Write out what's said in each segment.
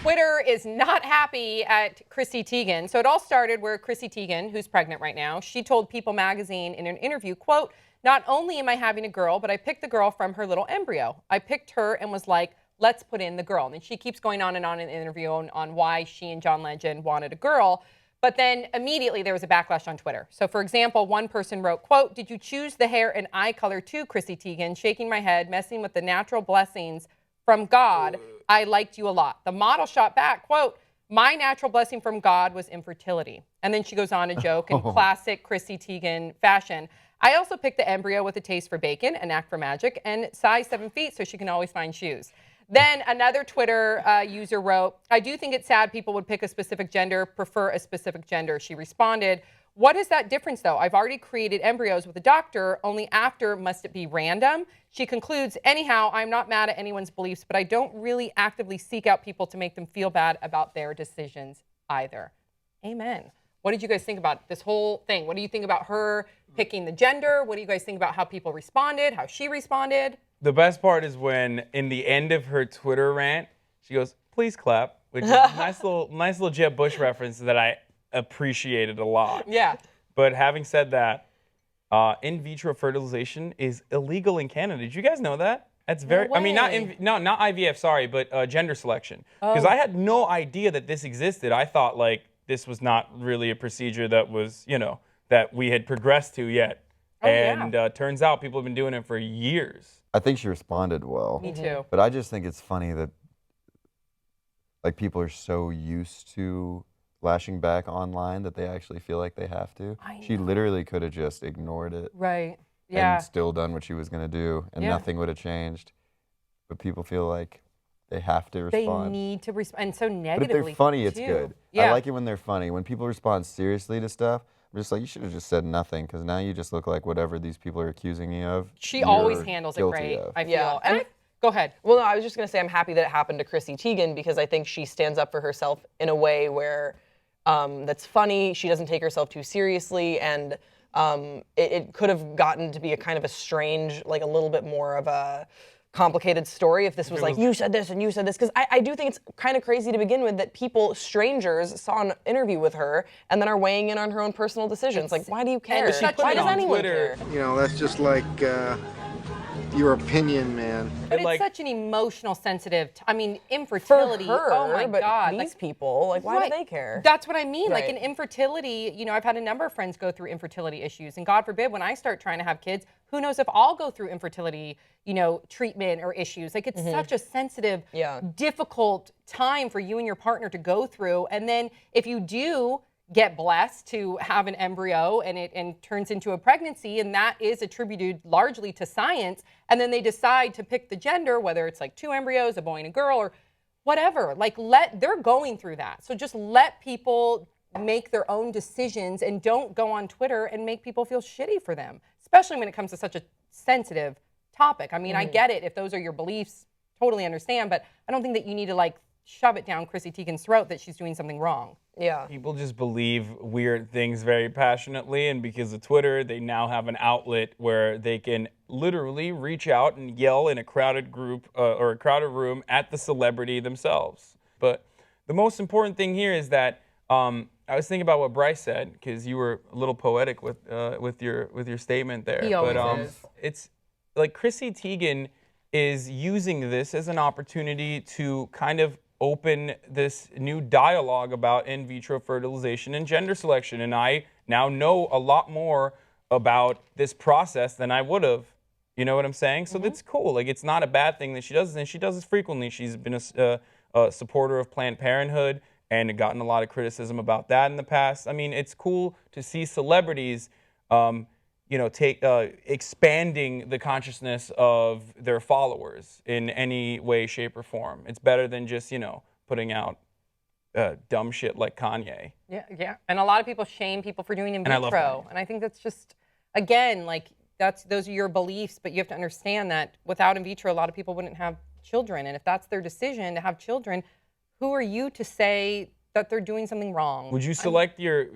Twitter is not happy at Chrissy Teigen. So it all started where Chrissy Teigen, who's pregnant right now, she told People magazine in an interview, quote, "Not only am I having a girl, but I picked the girl from her little embryo. I picked her and was like, let's put in the girl." And she keeps going on and on in the interview on why she and John Legend wanted a girl. But then immediately there was a backlash on Twitter. So for example, one person wrote, quote, "Did you choose the hair and eye color too, Chrissy Teigen? Shaking my head, messing with the natural blessings from God. I liked you a lot." The model shot back, quote, "My natural blessing from God was infertility." And then she goes on to joke in classic Chrissy Teigen fashion, "I also picked the embryo with a taste for bacon, a knack for magic, and size 7 feet so she can always find shoes." Then another Twitter user wrote, "I do think it's sad people would pick a specific gender, prefer a specific gender." She responded, "What is that difference though? I've already created embryos with a doctor, only after must it be random?" She concludes, "Anyhow, I'm not mad at anyone's beliefs, but I don't really actively seek out people to make them feel bad about their decisions either." Amen. What did you guys think about this whole thing? What do you think about her picking the gender? What do you guys think about how people responded, how she responded? The best part is when, in the end of her Twitter rant, she goes, "Please clap," which is a nice little Jeb Bush reference that I appreciated a lot. Yeah. But having said that, in vitro fertilization is illegal in Canada. Did you guys know that? That's very. No I mean, way. not IVF. Sorry, but gender selection. Because I had no idea that this existed. I thought like this was not really a procedure that was, that we had progressed to yet. And turns out people have been doing it for years. I think she responded well. Me too. But I just think it's funny that like people are so used to lashing back online that they actually feel like they have to. She literally could have just ignored it. Right. Yeah. And still done what she was going to do, and nothing would have changed. But people feel like they have to respond. They need to respond, and so But negatively. if they're funny, it's too. good. Yeah. I like it when they're funny. When people respond seriously to stuff, I'm just like, you should have just said nothing, because now you just look like whatever these people are accusing you of. She always handles it great, I feel. Yeah. And go ahead. Well, no, I was just going to say I'm happy that it happened to Chrissy Teigen because I think she stands up for herself in a way where that's funny. She doesn't take herself too seriously, and it could have gotten to be a kind of a strange, like a little bit more of a complicated story if this was like, you said this and you said this, because I do think it's kind of crazy to begin with that people, strangers, saw an interview with her and then are weighing in on her own personal decisions. Like, why do you care? Why does anyone care? You know, that's just like your opinion, man. But it's such an emotional, sensitive, infertility. For her, oh my but God. these people, like, why do they care? That's what I mean. Right. Like, in infertility, I've had a number of friends go through infertility issues. And God forbid, when I start trying to have kids, who knows if I'll go through infertility, treatment or issues. Like, it's such a sensitive, difficult time for you and your partner to go through. And then if you do get blessed to have an embryo and it turns into a pregnancy, and that is attributed largely to science, and then they decide to pick the gender, whether it's like 2 embryos, a boy and a girl, or whatever, they're going through that. So just let people make their own decisions and don't go on Twitter and make people feel shitty for them, especially when it comes to such a sensitive topic. I mean, I get it if those are your beliefs, totally understand, but I don't think that you need to shove it down Chrissy Teigen's throat that she's doing something wrong. Yeah. People just believe weird things very passionately, and because of Twitter, they now have an outlet where they can literally reach out and yell in a crowded group or a crowded room at the celebrity themselves. But the most important thing here is that I was thinking about what Bryce said, because you were a little poetic with your statement there. He always is. It's like Chrissy Teigen is using this as an opportunity to kind of open this new dialogue about in vitro fertilization and gender selection. And I now know a lot more about this process than I would have. You know what I'm saying? So that's cool. Like, it's not a bad thing that she does this, and she does this frequently. She's been a supporter of Planned Parenthood and gotten a lot of criticism about that in the past. I mean, it's cool to see celebrities expanding the consciousness of their followers in any way, shape, or form. It's better than just, putting out dumb shit like Kanye. Yeah. And a lot of people shame people for doing in vitro. And I love Kanye. And I think that's just, again, those are your beliefs, but you have to understand that without in vitro, a lot of people wouldn't have children. And if that's their decision to have children, who are you to say that they're doing something wrong. Would you select your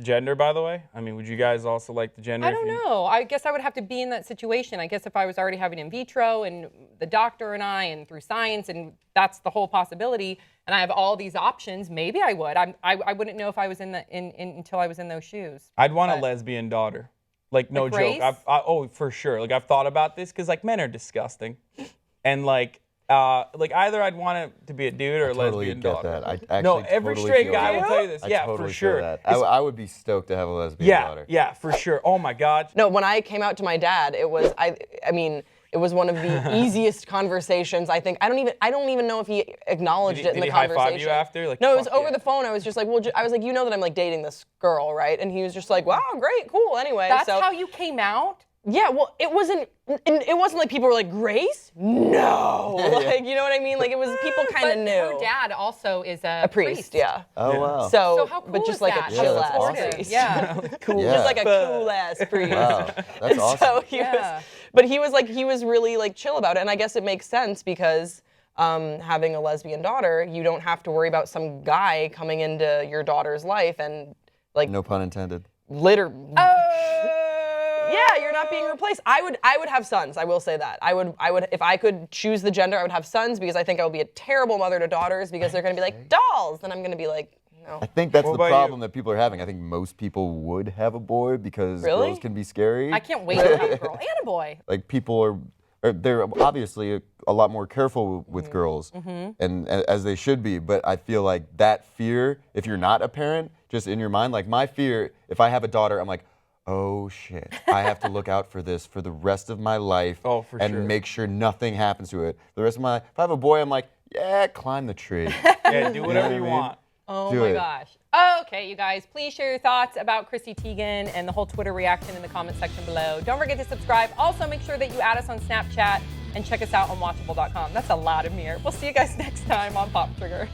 gender, by the way? I mean, would you guys all select the gender? I don't know. I guess I would have to be in that situation. I guess if I was already having in vitro and the doctor and I and through science and that's the whole possibility and I have all these options, maybe I would. I wouldn't know if I was until I was in those shoes. I'd want a lesbian daughter. Like, no Like joke. Oh, for sure. Like, I've thought about this because, like, men are disgusting. And, like either I'd want it to be a dude or a lesbian daughter. That. I actually No, every totally straight feel guy that. will tell you this. I Yeah, totally for feel sure. that. I would be stoked to have a lesbian daughter. Yeah, yeah, for sure. Oh my God. No, when I came out to my dad, it was I mean, it was one of the easiest conversations. I think I don't even know if he acknowledged it in the Did he conversation. high-five you after? Like, no, it was fuck over yeah. the phone. I was just like, well, I was like, you know that I'm like dating this girl, right? And he was just like, wow, great, cool. Anyway, That's so how you came out? yeah, well, it wasn't like people were like, Grace? No. Like, you know what I mean? Like, it was people kind But of knew. her dad also is a priest, yeah. Oh, wow. So how cool but just is like that? a How chill that's ass awesome. priest. Yeah. Cool. Yeah. Just like a cool ass priest. Wow. That's And awesome. so he was really like chill about it. And I guess it makes sense because having a lesbian daughter, you don't have to worry about some guy coming into your daughter's life and like No pun intended. Yeah, you're not being replaced. I would have sons. I will say that. I would if I could choose the gender, I would have sons because I think I would be a terrible mother to daughters because they're going to be like dolls, and I'm going to be like, no. I think that's What the about problem you? that people are having. I think most people would have a boy because Really? girls can be scary. I can't wait to have a girl and a boy. Like people they're obviously a lot more careful with girls, and as they should be. But I feel like that fear, if you're not a parent, just in your mind, like my fear, if I have a daughter, I'm like, oh shit, I have to look out for this for the rest of my life, and sure. make sure nothing happens to it. The rest of my, if I have a boy, I'm like, yeah, climb the tree. Yeah, do whatever what I you mean? want. Oh Do my it. gosh. Okay, you guys, please share your thoughts about Chrissy Teigen and the whole Twitter reaction in the comment section below. Don't forget to subscribe. Also, make sure that you add us on Snapchat and check us out on watchable.com. That's a lot of mirror. We'll see you guys next time on Pop Trigger.